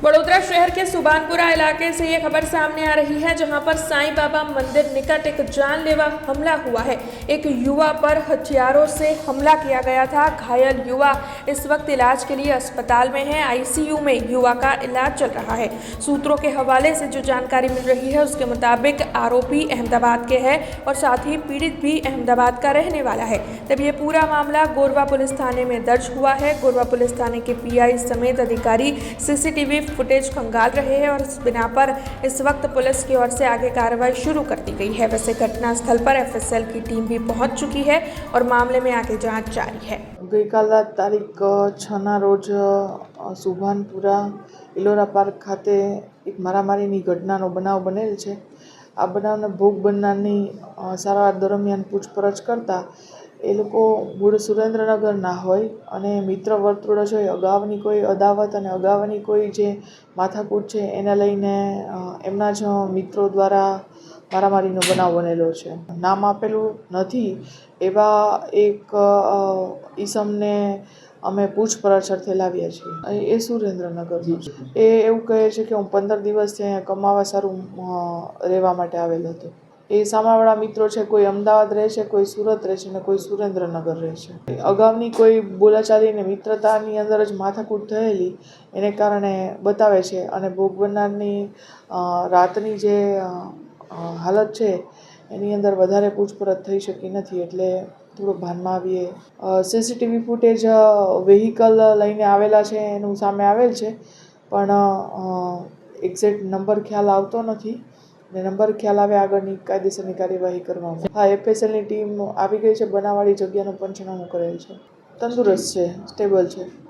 वडोदरा शहर के सुबानपुरा इलाके से ये खबर सामने आ रही है, जहां पर साईं बाबा मंदिर निकट एक जानलेवा हमला हुआ है। एक युवा पर हथियारों से हमला किया गया था। घायल युवा इस वक्त इलाज के लिए अस्पताल में है। आईसीयू में युवा का इलाज चल रहा है। सूत्रों के हवाले से जो जानकारी मिल रही है उसके मुताबिक आरोपी अहमदाबाद के है और साथ ही पीड़ित भी अहमदाबाद का रहने वाला है। तब ये पूरा मामला गोरवा पुलिस थाने में दर्ज हुआ है। गोरवा पुलिस थाने के पीआई समेत अधिकारी सीसीटीवी फुटेज खंगाल रहे हैं और इस बिना पर इस वक्त पुलिस की ओर से आगे कार्रवाई शुरू कर दी गई है। वैसे घटनास्थल पर एफएसएल की टीम भी पहुंच चुकी है और मामले में आगे जांच जारी है। गई काल तारीख 6 रोज सुभानपुरा इलोरा पार्क खाते एक मारामारीनी घटनाનો બનાવ બનેલ છે। આ બનાવને ભોગ બનનારની સારવાર દરમિયાન પૂછપરછ કરતા એ લોકો મૂળ સુરેન્દ્રનગરના હોય અને મિત્ર વર્તુળ છે, અગાઉની કોઈ અદાવત અને અગાઉની કોઈ જે માથાકૂટ છે એને લઈને એમના જ મિત્રો દ્વારા મારામારીનો બનાવ બનેલો છે। નામ આપેલું નથી એવા એક ઈસમને અમે પૂછપરછ અર્થે લાવ્યા છીએ। એ સુરેન્દ્રનગરનું છે। એ એવું કહે છે કે હું 15 દિવસથી અહીંયા કમાવા સારું રહેવા માટે આવેલ હતો। એ સામાવાળા મિત્રો છે, કોઈ અમદાવાદ રહે છે, કોઈ સુરત રહે છે અને કોઈ સુરેન્દ્રનગર રહે છે। અગાઉની કોઈ બોલાચાલી અને મિત્રતાની અંદર જ માથાકૂટ થયેલી એને કારણે બતાવે છે અને ભોગ બનનારની રાતની જે હાલત છે એની અંદર વધારે પૂછપરછ થઈ શકી નથી, એટલે થોડું ભાનમાં આવીએ। સીસીટીવી ફૂટેજ વેહિકલ લઈને આવેલા છે એનું સામે આવેલ છે, પણ એક્ઝેક્ટ નંબર ખ્યાલ આવતો નથી ને નંબર ખ્યાલ આવે આગળની કાયદેસરની કાર્યવાહી કરવામાં। હા, એફએસએલની ટીમ આવી ગઈ છે, બનાવવાળી જગ્યાનું પંચનામું કરેલ છે। તંદુરસ્ત છે, સ્ટેબલ છે।